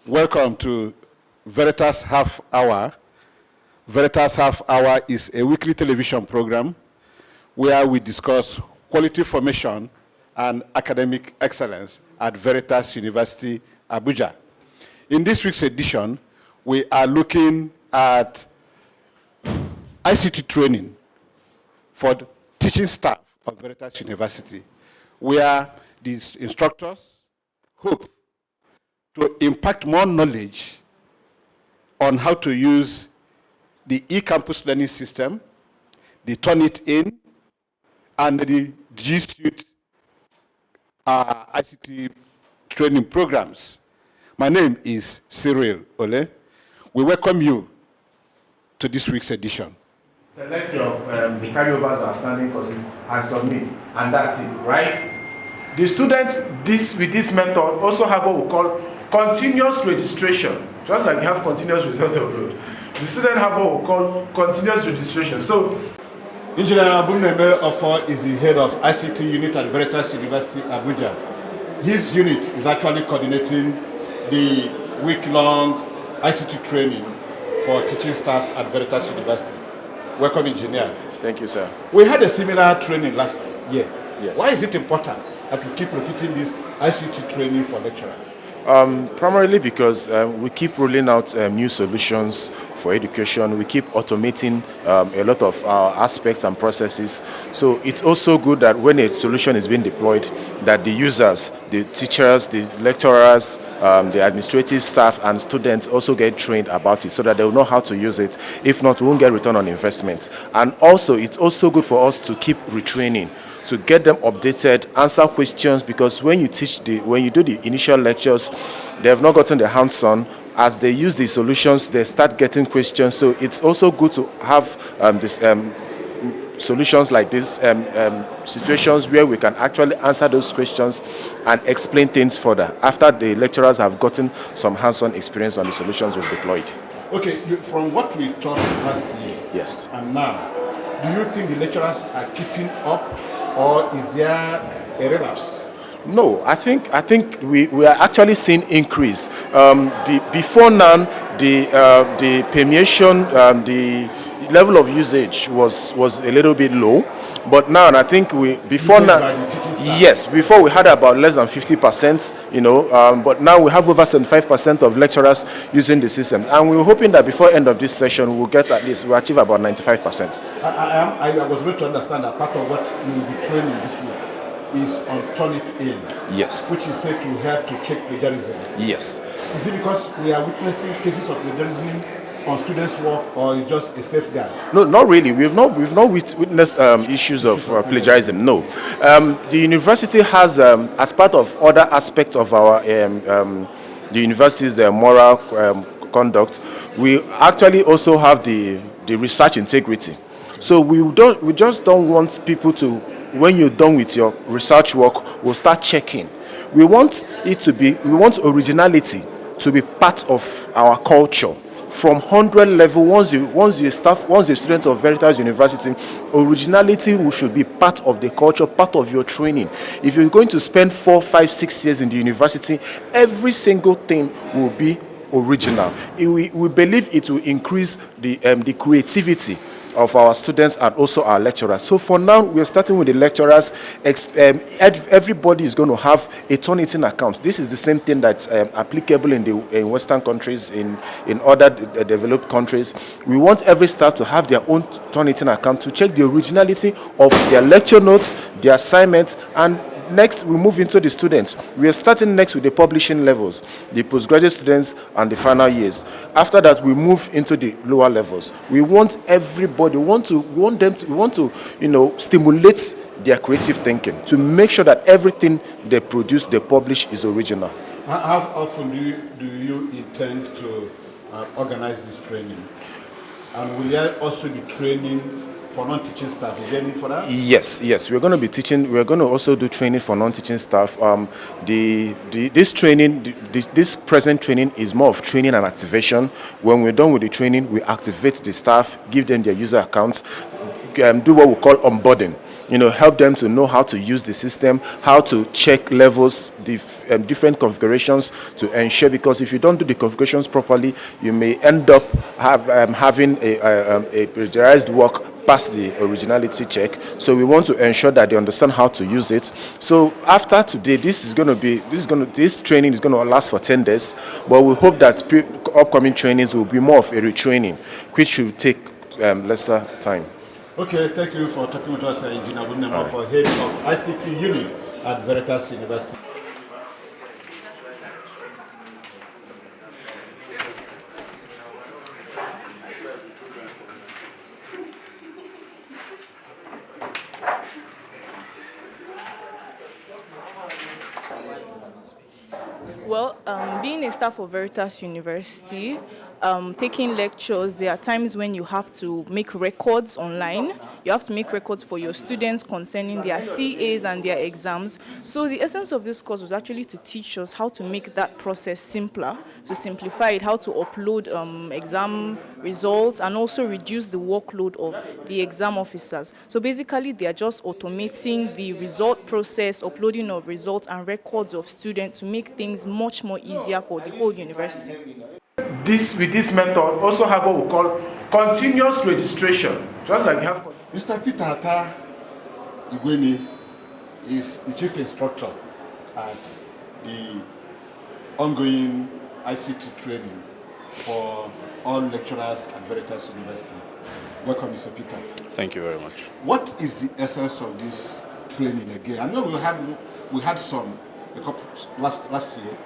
Welcome to VERITAS Half Hour. VERITAS Half Hour is a weekly television program where we discuss quality formation and academic excellence at VERITAS University, Abuja. In this week's edition, we are looking at ICT training for the teaching staff of VERITAS University, where these instructors hope to impact more knowledge on how to use the e-campus learning system, the Turnitin, and the G Suite ICT training programs. My name is Cyril Ole. We welcome you to this week's edition. Select your carryovers or outstanding courses and submit, and that's it, right? The students with this method also have what we call continuous registration, just like you have continuous result upload. The students have what we call continuous registration. So, Engineer Abumneme Ofo is the head of ICT unit at VERITAS University, Abuja. His unit is actually coordinating the week-long ICT training for teaching staff at VERITAS University. Welcome, Engineer. Thank you, sir. We had a similar training last year. Yes. Why is it important that we keep repeating this ICT training for lecturers? Primarily because we keep rolling out new solutions for education. We keep automating a lot of aspects and processes. So it's also good that when a solution is being deployed, that the users, the teachers, the lecturers, the administrative staff and students also get trained about it so that they will know how to use it. If not, we won't get return on investment. And also, it's also good for us to keep retraining, to get them updated, answer questions, because when you do the initial lectures, they have not gotten their hands on. As they use the solutions, they start getting questions. So it's also good to have solutions like this, situations where we can actually answer those questions and explain things further after the lecturers have gotten some hands-on experience on the solutions we've deployed. Okay, from what we taught last year, yes, and now, do you think the lecturers are keeping up, or is there a relapse? No, I think we are actually seeing increase. Before now, the permeation, the level of usage was a little bit low, but now I think before we had about less than 50%, but now we have over 75% of lecturers using the system, and we're hoping that before end of this session we'll achieve about 95%. I was meant to understand that part of what you will be training this week is on Turnitin, yes, which is said to help to check plagiarism. Yes. Is it because we are witnessing cases of plagiarism on students' work, or is just a safeguard? No, not really. We've not witnessed issues of plagiarism. No, the university has, as part of other aspects of our the university's moral conduct, we actually also have the research integrity. So we just don't want people to, when you're done with your research work, we'll start checking. We want originality to be part of our culture. From 100 level, once you're a student of VERITAS University, originality should be part of the culture, part of your training. If you're going to spend 4, 5, 6 years in the university, every single thing will be original. We believe it will increase the creativity of our students and also our lecturers. So for now, we're starting with the lecturers. Everybody is going to have a Turnitin account. This is the same thing that's applicable in Western countries, in other developed countries. We want every staff to have their own Turnitin account to check the originality of their lecture notes, their assignments, and next, we move into the students. We are starting next with the publishing levels, the postgraduate students and the final years. After that, we move into the lower levels. We want everybody, we want to stimulate their creative thinking to make sure that everything they produce, they publish is original. How often do you intend to organize this training? And will there also be training for non-teaching staff? Is there need for that? Yes. We're going to be teaching. We're going to also do training for non-teaching staff. This present training is more of training and activation. When we're done with the training, we activate the staff, give them their user accounts, do what we call onboarding. help them to know how to use the system, how to check levels, different configurations to ensure, because if you don't do the configurations properly, you may end up having a plagiarized work pass the originality check. So we want to ensure that they understand how to use it. So after today, this training is going to last for 10 days, but we hope that upcoming trainings will be more of a retraining, which should take lesser time. Okay, thank you for talking with us, Engineer Bunema, for head of ICT unit at VERITAS University. Well, being a staff of VERITAS University, taking lectures, there are times when you have to make records online. You have to make records for your students concerning their CAs and their exams. So the essence of this course was actually to teach us how to make that process simpler, to simplify it, how to upload exam results, and also reduce the workload of the exam officers. So basically, they are just automating the result process, uploading of results and records of students to make things much more easier for the whole university. With this method, also have what we call continuous registration, just like you have. Mr. Peter Ata Igweni is the chief instructor at the ongoing ICT training for all lecturers at VERITAS University. Welcome, Mr. Peter. Thank you very much. What is the essence of this training again? I know we had some a couple last year,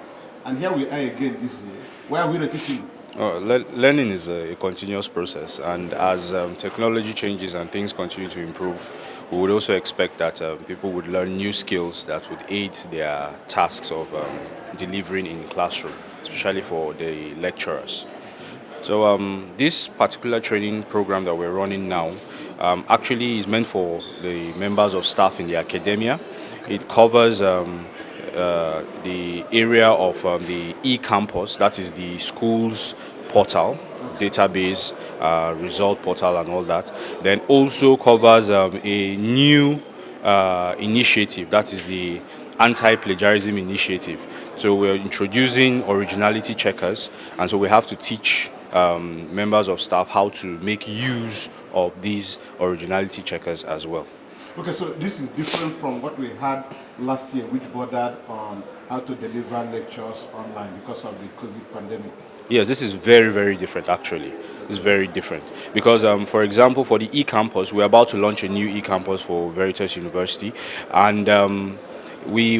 and here we are again this year. Why are we repeating it? Learning is a continuous process, and as technology changes and things continue to improve, we would also expect that people would learn new skills that would aid their tasks of delivering in classroom, especially for the lecturers. So this particular training program that we're running now actually is meant for the members of staff in the academia. It covers the area of the e-campus, that is the school's portal, database, result portal and all that. Then also covers a new initiative, that is the anti-plagiarism initiative. So we're introducing originality checkers, and so we have to teach members of staff how to make use of these originality checkers as well. Okay, so this is different from what we had last year, which bordered on how to deliver lectures online because of the COVID pandemic. Yes, this is very, very different actually. It's very different because, for example, for the e-campus, we're about to launch a new e-campus for VERITAS University, and we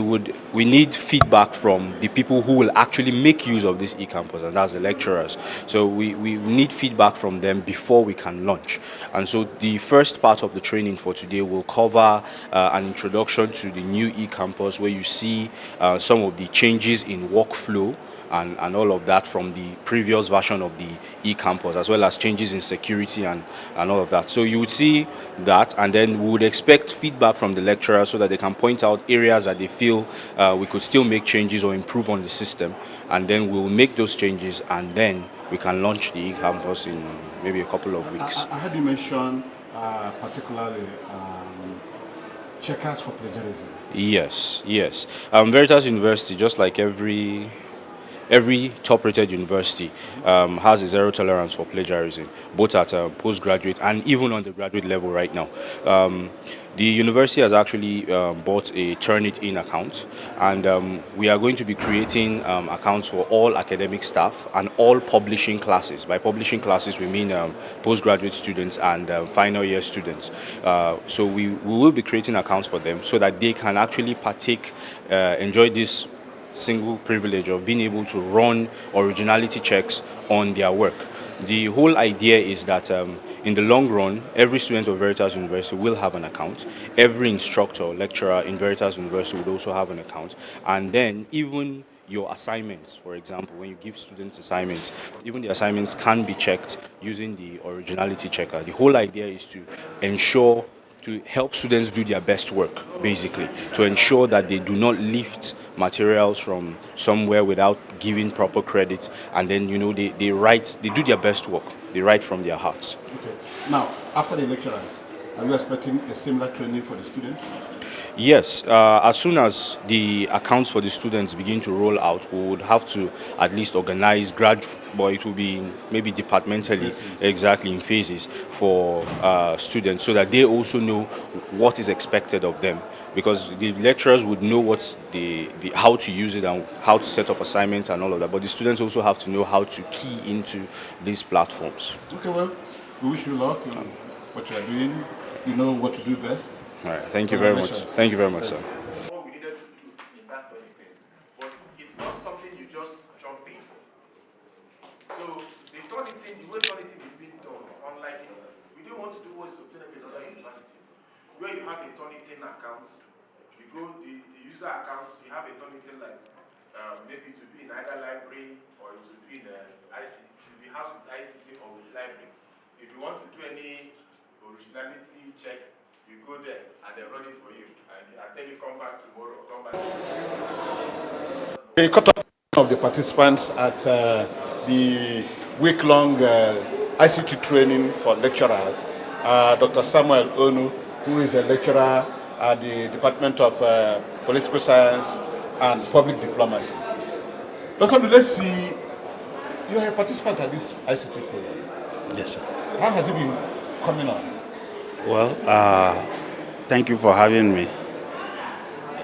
need feedback from the people who will actually make use of this e-campus, and that's the lecturers. So we need feedback from them before we can launch. And so the first part of the training for today will cover an introduction to the new e-campus, where you see some of the changes in workflow and all of that from the previous version of the e-campus, as well as changes in security and all of that. So you would see that, and then we would expect feedback from the lecturers so that they can point out areas that they feel we could still make changes or improve on the system, and then we'll make those changes, and then we can launch the e-campus in maybe a couple of weeks. I heard you mention particularly checkers for plagiarism. Yes. VERITAS University, just like every top-rated university, has a zero tolerance for plagiarism, both at postgraduate and even undergraduate level right now. The university has actually bought a Turnitin account, and we are going to be creating accounts for all academic staff and all publishing classes. By publishing classes, we mean postgraduate students and final year students. So we will be creating accounts for them so that they can actually enjoy this single privilege of being able to run originality checks on their work. The whole idea is that in the long run, every student of VERITAS University will have an account. Every instructor or lecturer in VERITAS University would also have an account. And then even your assignments, for example, when you give students assignments, even the assignments can be checked using the originality checker. The whole idea is to help students do their best work, basically, to ensure that they do not lift materials from somewhere without giving proper credit, and then they do their best work. They write from their hearts. Okay. Now, after the lecturers, Are you expecting a similar training for the students? Yes, as soon as the accounts for the students begin to roll out, we would have to at least organize but it will be maybe departmentally, exactly in phases for students, so that they also know what is expected of them. Because the lecturers would know what's how to use it and how to set up assignments and all of that, but the students also have to know how to key into these platforms. Okay, well, we wish you luck in what you are doing. You know what to do best. All right, thank you very much. Thank you very much, sir. What we needed to do is that Turnitin, but it's not something you just jump in. So the Turnitin, the way Turnitin is being done, unlike we didn't want to do what is obtainable in other universities, where you have a Turnitin account, you go the user account, you have a Turnitin like maybe to be in either library or it will be in ICT, it will be housed with ICT or with library. If you want to do any originality check, you go there and they run it for you, and then you come back tomorrow. A cut of the participants at the week-long ICT training for lecturers, Dr. Samuel Ono, who is a lecturer at the Department of Political Science and Public Diplomacy. Dr. Ono, let's see, you are a participant at this ICT program. Yes, sir. How has it been coming on? Well, thank you for having me.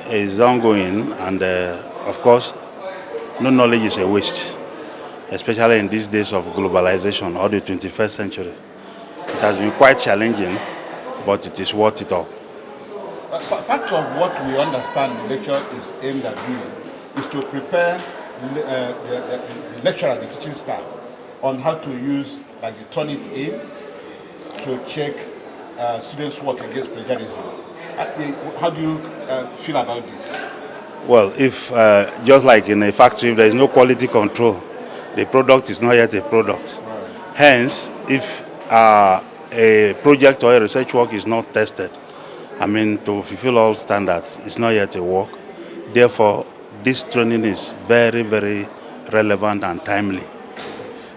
It's ongoing, and of course, no knowledge is a waste, especially in these days of globalization or the 21st century. It has been quite challenging, but it is worth it all. Part of what we understand the lecture is aimed at doing is to prepare the lecturer, the teaching staff, on how to use like the Turnitin to check students' work against plagiarism. How do you feel about this? Well, if just like in a factory, if there is no quality control, the product is not yet a product. Right. Hence, if a project or a research work is not tested, I mean, to fulfill all standards, it's not yet a work. Therefore, this training is very, very relevant and timely.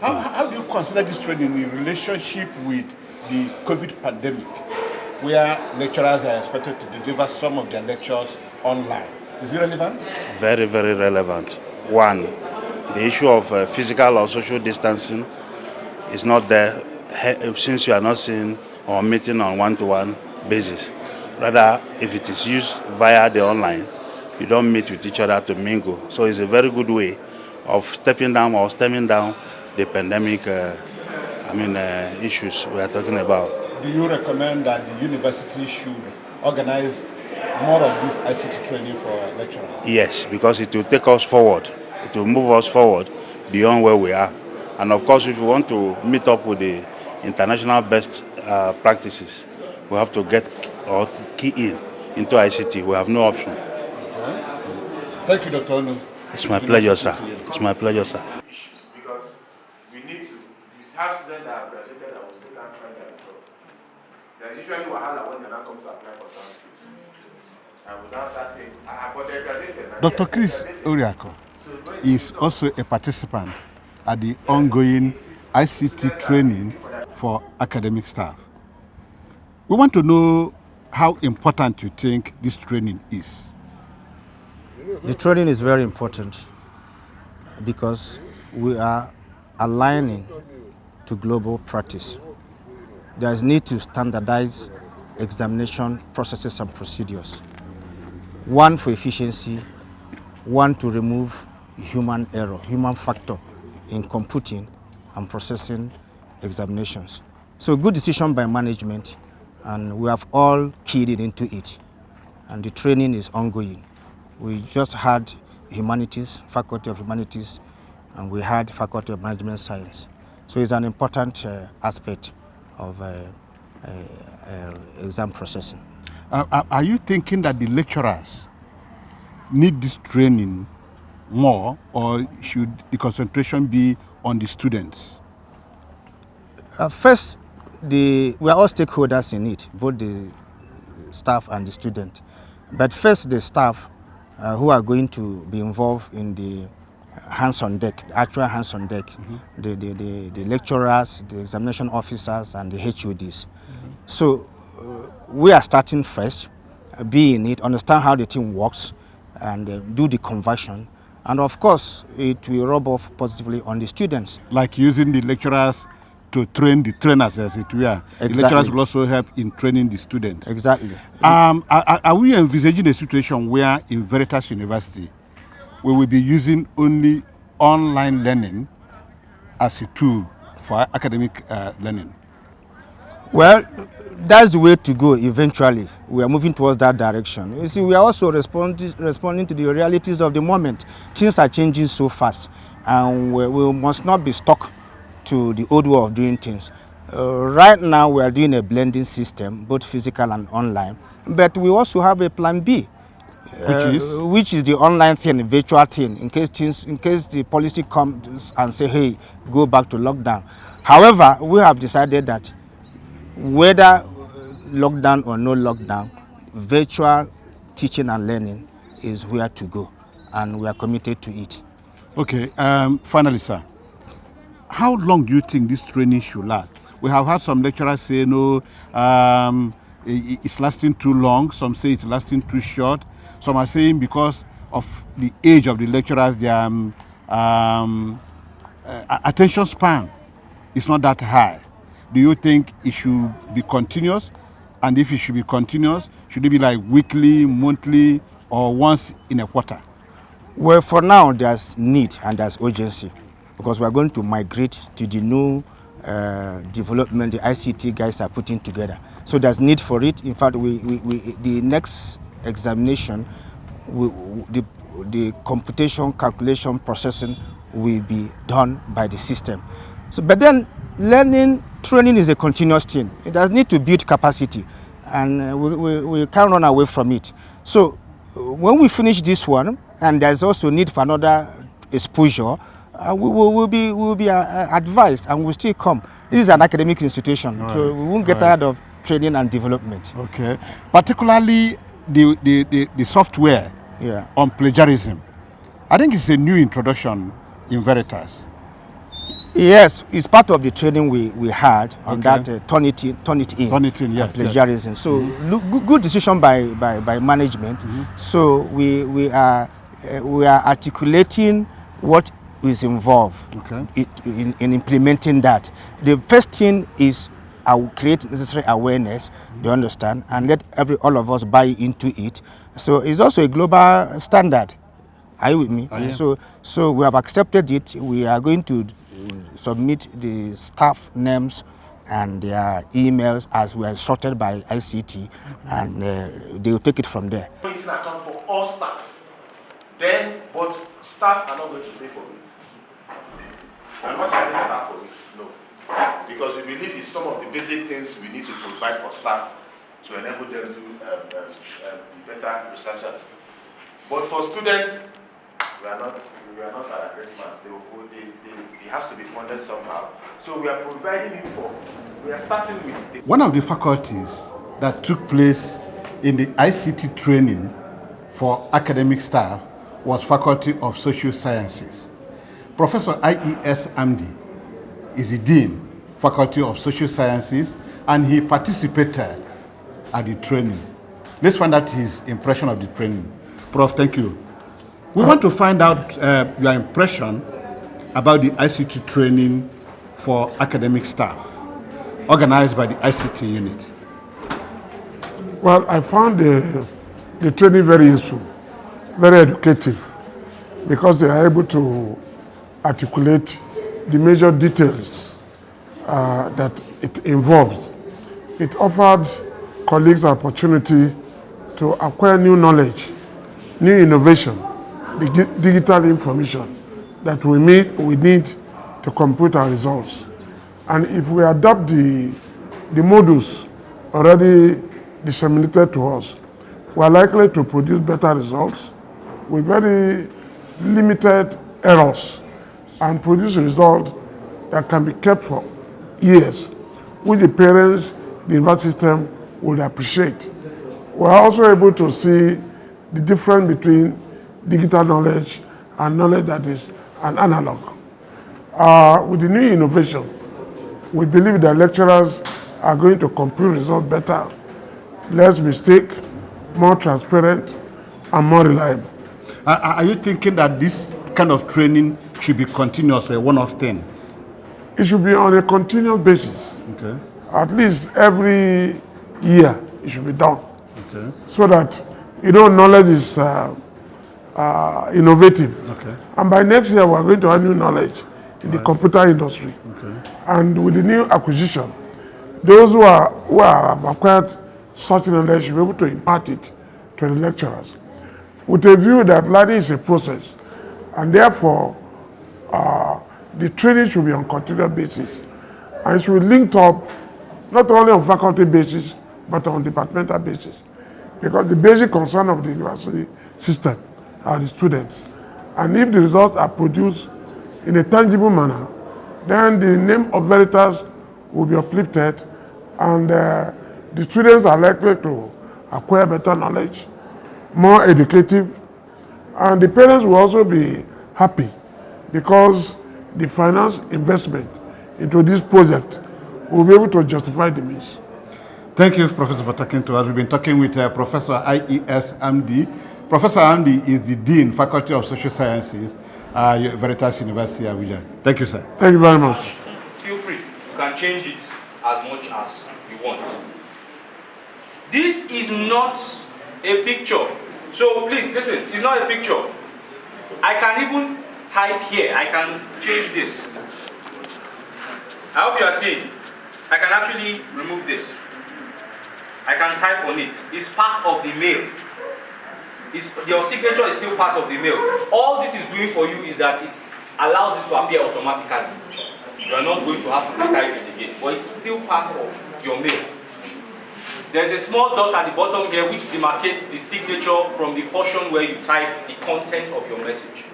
How do you consider this training in relationship with the COVID pandemic, where lecturers are expected to deliver some of their lectures online? Is it relevant? Very, very relevant. One, the issue of physical or social distancing is not there since you are not seeing or meeting on one-to-one basis. Rather, if it is used via the online, you don't meet with each other to mingle. So it's a very good way of stepping down or stemming down the pandemic issues we are talking about. Do you recommend that the university should organize more of this ICT training for lecturers? Yes, because it will take us forward. It will move us forward beyond where we are. And of course, if we want to meet up with the international best practices, we have to get or key into ICT. We have no option. Okay. Thank you, Dr. Ono. It's my pleasure, sir. It's my pleasure, sir. Issues, because we need to have students that have graduated and will still can't find their results. There's usually wahala when they now come to apply for transcripts. I will now start saying, but they graduated. Dr. Chris Oriako is also a participant at the ongoing ICT training for academic staff. We want to know how important you think this training is. The training is very important because we are aligning to global practice. There is need to standardize examination processes and procedures. One for efficiency, one to remove human error, human factor in computing and processing examinations. So good decision by management, and we have all keyed it into it. And the training is ongoing. We just had humanities, Faculty of Humanities, and we had Faculty of Management Science. So it's an important aspect of exam processing. Are you thinking that the lecturers need this training more, or should the concentration be on the students? First, we are all stakeholders in it, both the staff and the student. But first, the staff who are going to be involved in the hands-on deck, the actual hands-on deck, the lecturers, the examination officers, and the HODs. So we are starting fresh, be in it, understand how the thing works, and do the conversion. And of course, it will rub off positively on the students. Like using the lecturers to train the trainers, as it were. Exactly. The lecturers will also help in training the students. Exactly. Are we envisaging a situation where in Veritas University, we will be using only online learning as a tool for academic learning? Well, that's the way to go eventually. We are moving towards that direction. You see, we are also responding to the realities of the moment. Things are changing so fast, and we must not be stuck to the old way of doing things. Right now, we are doing a blending system, both physical and online, but we also have a plan B. Which is the online thing, virtual thing, in case the policy comes and say, hey, go back to lockdown. However, we have decided that whether lockdown or no lockdown, virtual teaching and learning is where to go, and we are committed to it. Okay, finally, sir, how long do you think this training should last? We have had some lecturers say, no, it's lasting too long. Some say it's lasting too short. Some are saying because of the age of the lecturers, their attention span is not that high. Do you think it should be continuous? And if it should be continuous, should it be like weekly, monthly, or once in a quarter? Well, for now, there's need and there's urgency, because we are going to migrate to the new development the ICT guys are putting together. So there's need for it. In fact, the next examination, the computation, calculation, processing will be done by the system. So, but then training is a continuous thing. It does need to build capacity, and we can't run away from it. So when we finish this one, and there's also need for another exposure, we will be advised, and we'll still come. This is an academic institution, right, so we won't get tired of training and development. Okay, particularly the software on plagiarism. I think it's a new introduction in Veritas. Yes, it's part of the training we had on that Turnitin, yes, plagiarism. Yes. So good decision by management. So we are articulating what is involved in implementing that. The first thing is I will create necessary awareness, you understand, and let all of us buy into it. So it's also a global standard. Are you with me? So we have accepted it. We are going to submit the staff names and their emails as we are instructed by ICT, and they will take it from there. It's an account for all staff. Then, but staff are not going to pay for it. We are not charging staff for it, no. Because we believe it's some of the basic things we need to provide for staff to enable them to be better researchers. But for students, we are not at Christmas. It has to be funded somehow. So we are providing it for. We are starting with one of the faculties that took place in the ICT training for academic staff was Faculty of Social Sciences. Professor Ismd is the Dean, Faculty of Social Sciences, and he participated at the training. Let's find out his impression of the training. Prof, thank you. We want to find out your impression about the ICT training for academic staff, organized by the ICT unit. Well, I found the training very useful, very educative, because they are able to articulate the major details that it involves. It offered colleagues an opportunity to acquire new knowledge, new innovation, the digital information that we need to compute our results. And if we adopt the modules already disseminated to us, we are likely to produce better results with very limited errors and produce results that can be kept for years, which the parents, the university system would appreciate. We are also able to see the difference between digital knowledge and knowledge that is an analog. With the new innovation, we believe that lecturers are going to compute results better less mistake, more transparent, and more reliable. Are you thinking that this kind of training should be continuous or a one-off thing? It should be on a continuous basis. Okay. At least every year it should be done. Okay. So that knowledge is innovative. Okay. And by next year we're going to have new knowledge in the computer industry. Okay. And with the new acquisition, those who have acquired such knowledge should be able to impart it to the lecturers, with a view that learning is a process, and therefore the training should be on continuous basis, and it should be linked up not only on faculty basis but on departmental basis, because the basic concern of the university system are the students, and if the results are produced in a tangible manner, then the name of Veritas will be uplifted, and the students are likely to acquire better knowledge, more educative, and the parents will also be happy because the finance investment into this project will be able to justify the means. Thank you, Professor, for talking to us. We've been talking with Professor Ismd. Professor Ismd is the Dean, Faculty of Social Sciences, Veritas University, Abuja. Thank you, sir. Thank you very much. Feel free. You can change it as much as you want. This is not a picture. So please listen, it's not a picture. I can even type here. I can change this. I hope you are seeing. I can actually remove this. I can type on it. It's part of the mail. Your signature is still part of the mail. All this is doing for you is that it allows this to appear automatically. You are not going to have to retype it again, but it's still part of your mail. There's a small dot at the bottom here which demarcates the signature from the portion where you type the content of your message.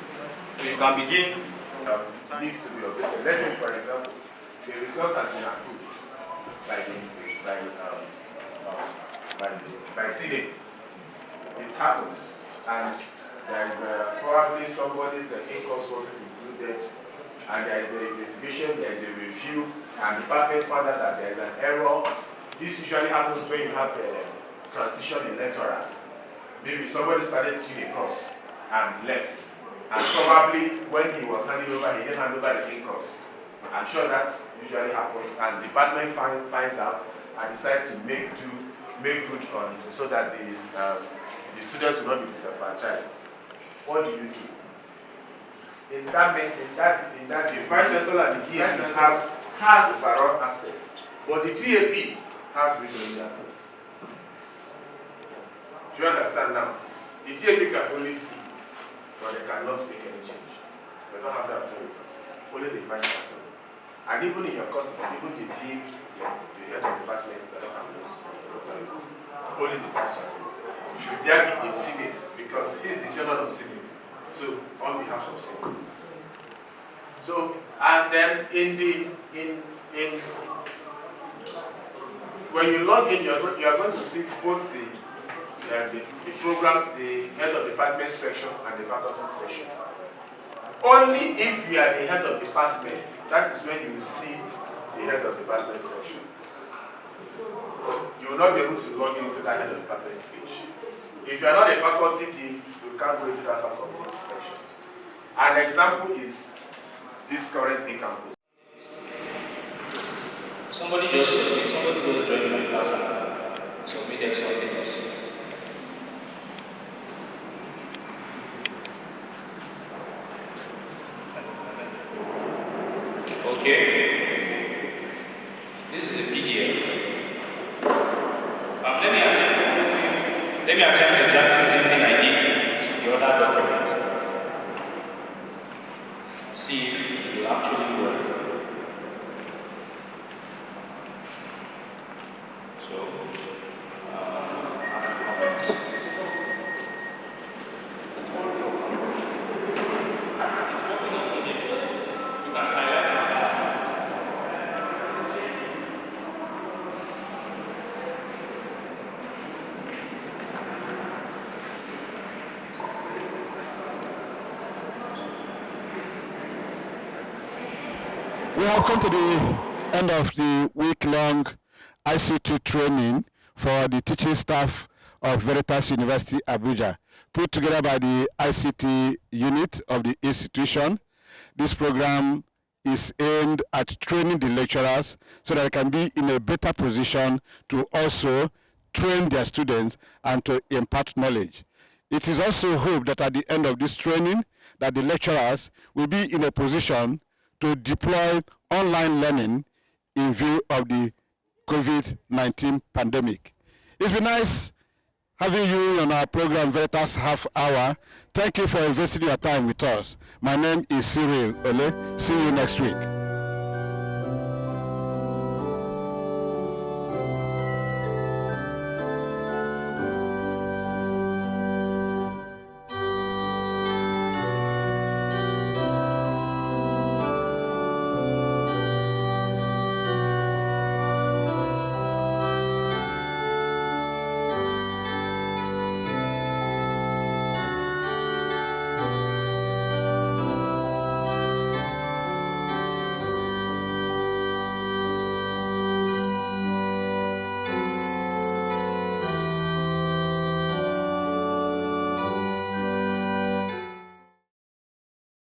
So you can begin. Needs to be updated. Let's say, for example, the result has been approved by Senate. It happens, and there is probably somebody's in-course wasn't included, and there is an investigation, there is a review, and the department finds out that there is an error. This usually happens when you have a transition in lecturers. Maybe somebody started teaching a course and left, and probably when he was handing over, he didn't hand over the in-course. I'm sure that usually happens, and the department finds out and decides to make good on it so that the students will not be disenfranchised. What do you do? In that the Vice Chancellor and the TAP has overall access, but the TAP has read-only access. Do you understand now? The TAP can only see, but they cannot make any change. They don't have that authority. Only the Vice Chancellor. And even in your courses, even the team, the head of department, they don't have those authorities. Only the Vice Chancellor. Should there be a Senate? Because he is the chairman of Senate. So, on behalf of Senate. So, and then when you log in, you are going to see both the program, the head of department section and the faculty section. Only if you are the head of department, that is when you will see the head of department section. You will not be able to log into that head of department page. If you are not a faculty dean, you can't go into that faculty section. An example is this current in-campus. Somebody just joined my class and submitted something else. Okay. This is a PDF. Let me attempt exactly the same thing I did with the other document. See if it will actually work. So, We have come to the end of the week-long ICT training for the teaching staff of Veritas University, Abuja, put together by the ICT unit of the institution. This program is aimed at training the lecturers so that they can be in a better position to also train their students and to impart knowledge. It is also hoped that at the end of this training, that the lecturers will be in a position to deploy online learning in view of the COVID-19 pandemic. It's been nice having you on our program, Veritas Half Hour. Thank you for investing your time with us. My name is Cyril Ole. See you next week.